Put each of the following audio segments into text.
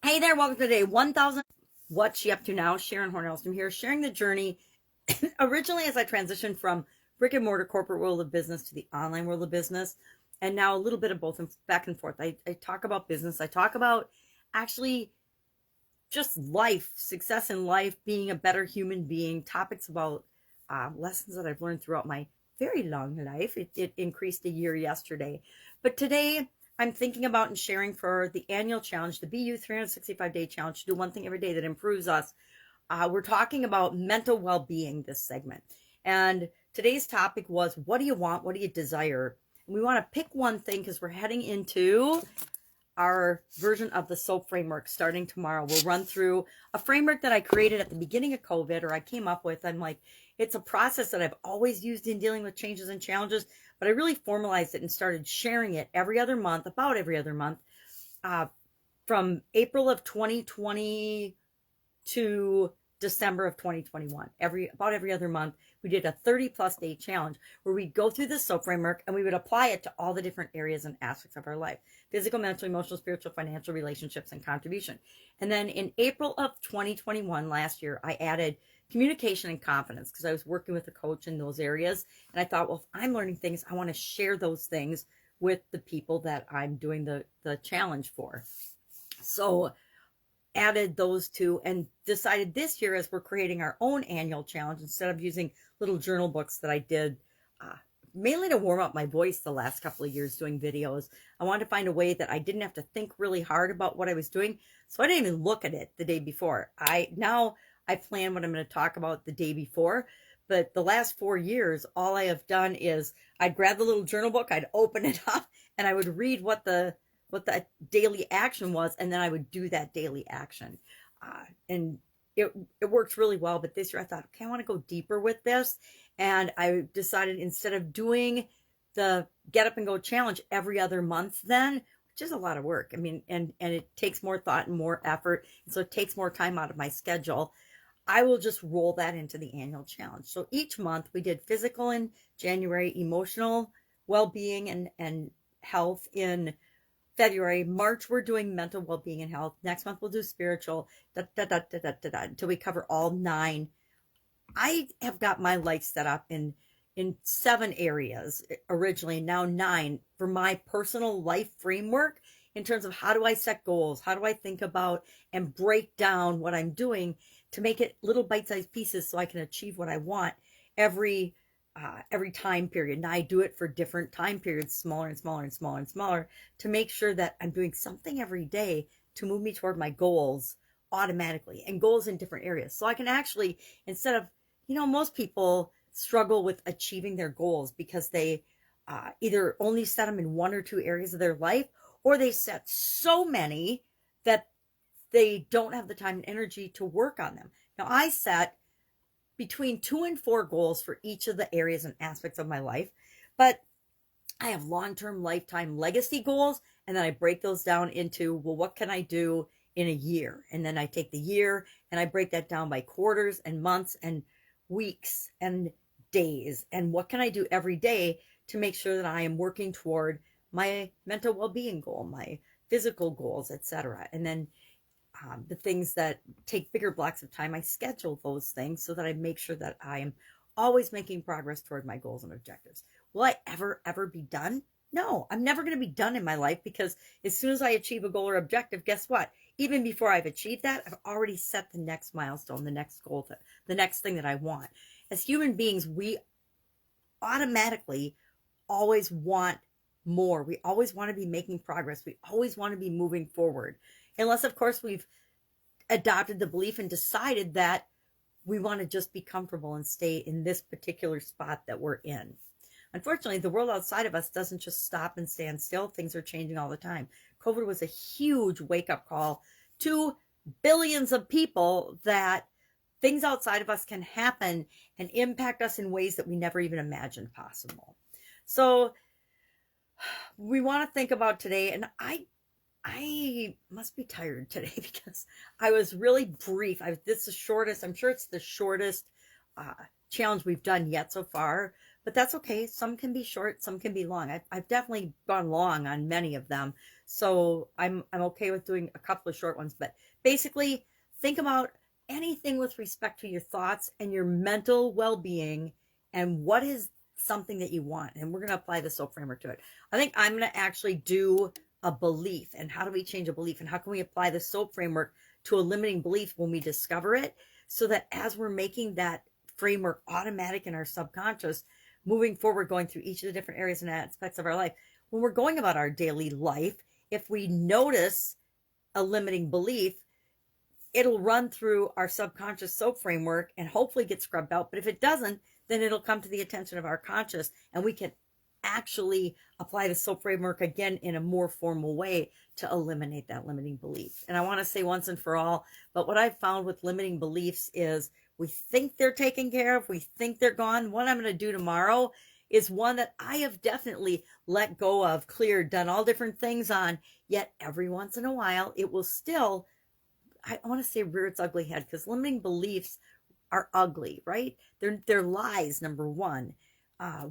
Hey there, welcome to day 1000. What's she up to now? Sharon Horne-Ellstrom here, sharing the journey originally as I transitioned from brick and mortar corporate world of business to the online world of business, and now a little bit of both and back and forth. I talk about business, I talk about actually just life, success in life, being a better human being, topics about lessons that I've learned throughout my very long life. It increased a year yesterday. But today I'm thinking about and sharing for the annual challenge, the BU 365-day challenge, to do one thing every day that improves us. We're talking about mental well-being this segment. And today's topic was, what do you want? What do you desire? And we want to pick one thing because we're heading into our version of the SOAP framework starting tomorrow. We'll run through a framework that I created at the beginning of COVID, or I came up with. I'm like, it's a process that I've always used in dealing with changes and challenges, but I really formalized it and started sharing it every other month, about every other month, from April of 2020 to December of 2021. About every other month, we did a 30+ day challenge where we'd go through the SOAP framework and we would apply it to all the different areas and aspects of our life: physical, mental, emotional, spiritual, financial, relationships, and contribution. And then in April of 2021, last year, I added communication and confidence because I was working with a coach in those areas. And I thought, well, if I'm learning things, I want to share those things with the people that I'm doing the challenge for. So added those two and decided this year, as we're creating our own annual challenge, instead of using little journal books that I did mainly to warm up my voice the last couple of years doing videos, I wanted to find a way that I didn't have to think really hard about what I was doing. So I didn't even look at it the day before. I plan what I'm going to talk about the day before. But the last 4 years, all I have done is I'd grab the little journal book, I'd open it up, and I would read what the daily action was, and then I would do that daily action. And it works really well. But this year I thought, okay, I want to go deeper with this. And I decided, instead of doing the get up and go challenge every other month then, which is a lot of work. I mean, and it takes more thought and more effort. And so it takes more time out of my schedule. I will just roll that into the annual challenge. So each month we did physical in January, emotional well-being and health in February. March, we're doing mental well-being and health. Next month, we'll do spiritual, until we cover all 9. I have got my life set up in 7 areas originally, now 9, for my personal life framework in terms of how do I set goals? How do I think about and break down what I'm doing to make it little bite-sized pieces so I can achieve what I want every time period. And I do it for different time periods, smaller and smaller and smaller and smaller, to make sure that I'm doing something every day to move me toward my goals automatically, and goals in different areas. So I can actually, instead of, most people struggle with achieving their goals because they either only set them in 1 or 2 areas of their life, or they set so many that they don't have the time and energy to work on them. Now, I set between 2 and 4 goals for each of the areas and aspects of my life, but I have long-term lifetime legacy goals, and then I break those down into, well, what can I do in a year? And then I take the year and I break that down by quarters and months and weeks and days, and what can I do every day to make sure that I am working toward my mental well-being goal, my physical goals, etc. And then the things that take bigger blocks of time, I schedule those things so that I make sure that I am always making progress toward my goals and objectives. Will I ever be done? No, I'm never going to be done in my life, because as soon as I achieve a goal or objective, guess what? Even before I've achieved that, I've already set the next milestone, the next goal, the next thing that I want. As human beings, we automatically always want more. We always want to be making progress. We always want to be moving forward. Unless, of course, we've adopted the belief and decided that we want to just be comfortable and stay in this particular spot that we're in. Unfortunately, the world outside of us doesn't just stop and stand still. Things are changing all the time. COVID was a huge wake-up call to billions of people that things outside of us can happen and impact us in ways that we never even imagined possible. So we want to think about today, and I must be tired today because I was really brief. This is the shortest, I'm sure it's the shortest challenge we've done yet so far, but that's okay. Some can be short, some can be long. I've definitely gone long on many of them. So I'm okay with doing a couple of short ones, but basically think about anything with respect to your thoughts and your mental well-being and what is something that you want. And we're going to apply the SOAP framework to it. I think I'm going to actually do a belief, and how do we change a belief, and how can we apply the SOAP framework to a limiting belief when we discover it, so that as we're making that framework automatic in our subconscious, moving forward, going through each of the different areas and aspects of our life, when we're going about our daily life, if we notice a limiting belief, it'll run through our subconscious SOAP framework and hopefully get scrubbed out. But if it doesn't, then it'll come to the attention of our conscious, and we can actually apply the SOAP framework again in a more formal way to eliminate that limiting belief. And I want to say once and for all, but what I've found with limiting beliefs is we think they're taken care of, we think they're gone. What I'm going to do tomorrow is one that I have definitely let go of, cleared, done all different things on, yet every once in a while it will still, I want to say, rear its ugly head, because limiting beliefs are ugly, right? They're lies, number one.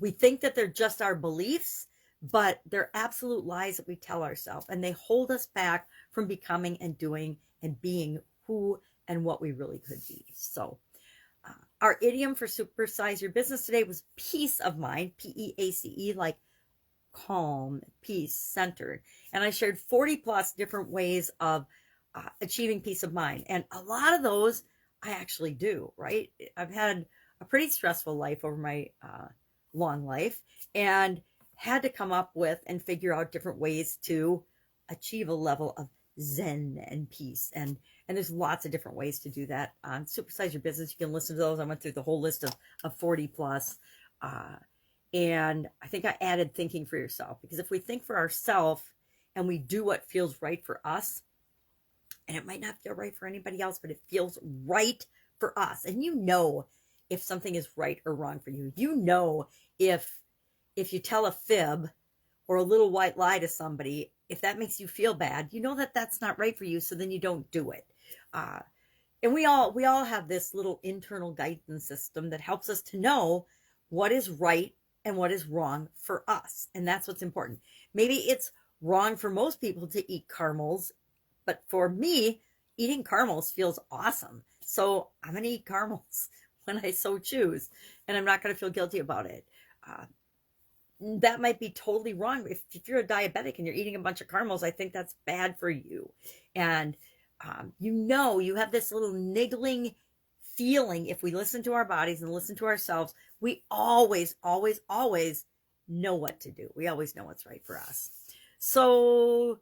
We think that they're just our beliefs, but they're absolute lies that we tell ourselves, and they hold us back from becoming and doing and being who and what we really could be. So our idiom for supersize your business today was peace of mind, P-E-A-C-E, like calm, peace, centered. And I shared 40 plus different ways of achieving peace of mind. And a lot of those I actually do, right? I've had a pretty stressful life over my long life, and had to come up with and figure out different ways to achieve a level of zen and peace. And there's lots of different ways to do that. On Supersize Your Business, you can listen to those. I went through the whole list of 40 plus. And I think I added thinking for yourself, because if we think for ourselves and we do what feels right for us, and it might not feel right for anybody else, but it feels right for us. And you know if something is right or wrong for you. You know if you tell a fib or a little white lie to somebody, if that makes you feel bad, you know that that's not right for you, so then you don't do it. And we all have this little internal guidance system that helps us to know what is right and what is wrong for us. And that's what's important. Maybe it's wrong for most people to eat caramels, but for me, eating caramels feels awesome. So I'm going to eat caramels when I so choose, and I'm not going to feel guilty about it. That might be totally wrong. If you're a diabetic and you're eating a bunch of caramels, I think that's bad for you. And you have this little niggling feeling. If we listen to our bodies and listen to ourselves, we always, always, always know what to do. We always know what's right for us. So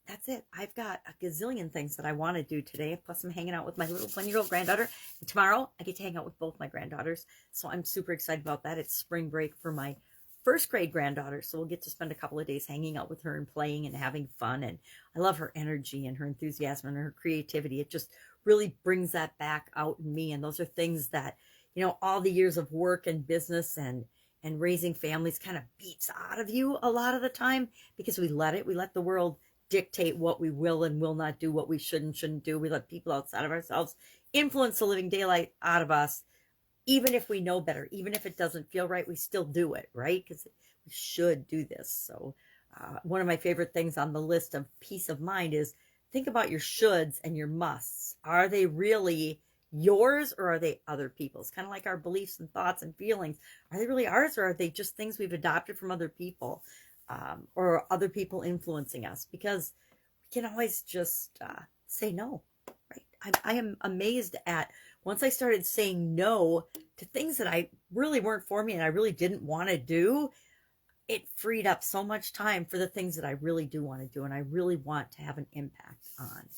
that's it. I've got a gazillion things that I want to do today. Plus, I'm hanging out with my little 1-year-old granddaughter. And tomorrow, I get to hang out with both my granddaughters. So I'm super excited about that. It's spring break for my first grade granddaughter. So we'll get to spend a couple of days hanging out with her and playing and having fun. And I love her energy and her enthusiasm and her creativity. It just really brings that back out in me. And those are things that, all the years of work and business and raising families kind of beats out of you a lot of the time, because we let the world dictate what we will and will not do, what we should and shouldn't do. We let people outside of ourselves influence the living daylight out of us. Even if we know better, even if it doesn't feel right, we still do it, right? Because we should do this. So one of my favorite things on the list of peace of mind is think about your shoulds and your musts. Are they really yours, or are they other people's? Kind of like our beliefs and thoughts and feelings. Are they really ours, or are they just things we've adopted from other people, or other people influencing us? Because we can always just say no, right? I am amazed at, once I started saying no to things that I really weren't for me and I really didn't want to do, it freed up so much time for the things that I really do want to do and I really want to have an impact on.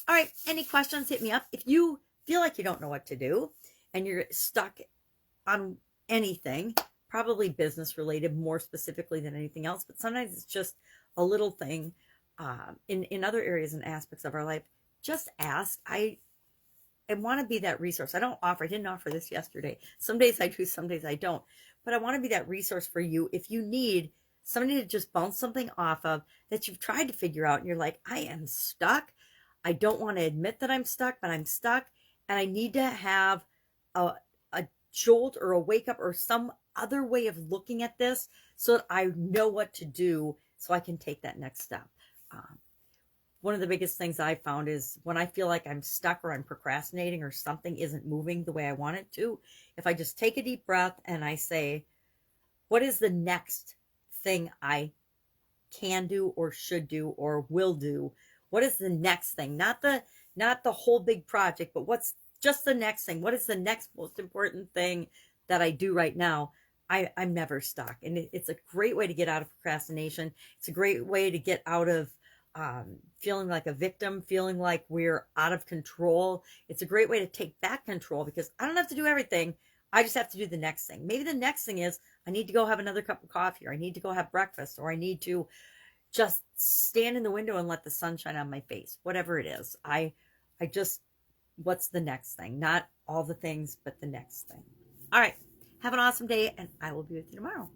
All right, any questions, hit me up. If you feel like you don't know what to do and you're stuck on anything, probably business related more specifically than anything else, but sometimes it's just a little thing in other areas and aspects of our life, just ask. I want to be that resource. I didn't offer this yesterday. Some days I do, some days I don't. But I want to be that resource for you if you need somebody to just bounce something off of that you've tried to figure out and you're like, I am stuck. I don't want to admit that I'm stuck, but I'm stuck. And I need to have a jolt or a wake up or some other way of looking at this so that I know what to do so I can take that next step. Um, One of the biggest things I found is when I feel like I'm stuck or I'm procrastinating or something isn't moving the way I want it to, if I just take a deep breath and I say, what is the next thing I can do or should do or will do? What is the next thing? Not the whole big project, but what's just the next thing? What is the next most important thing that I do right now? I'm never stuck. And it's a great way to get out of procrastination. It's a great way to get out of feeling like a victim, feeling like we're out of control. It's a great way to take back control because I don't have to do everything. I just have to do the next thing. Maybe the next thing is I need to go have another cup of coffee, or I need to go have breakfast, or I need to just stand in the window and let the sun shine on my face. Whatever it is. I just, what's the next thing? Not all the things, but the next thing. All right. Have an awesome day, and I will be with you tomorrow.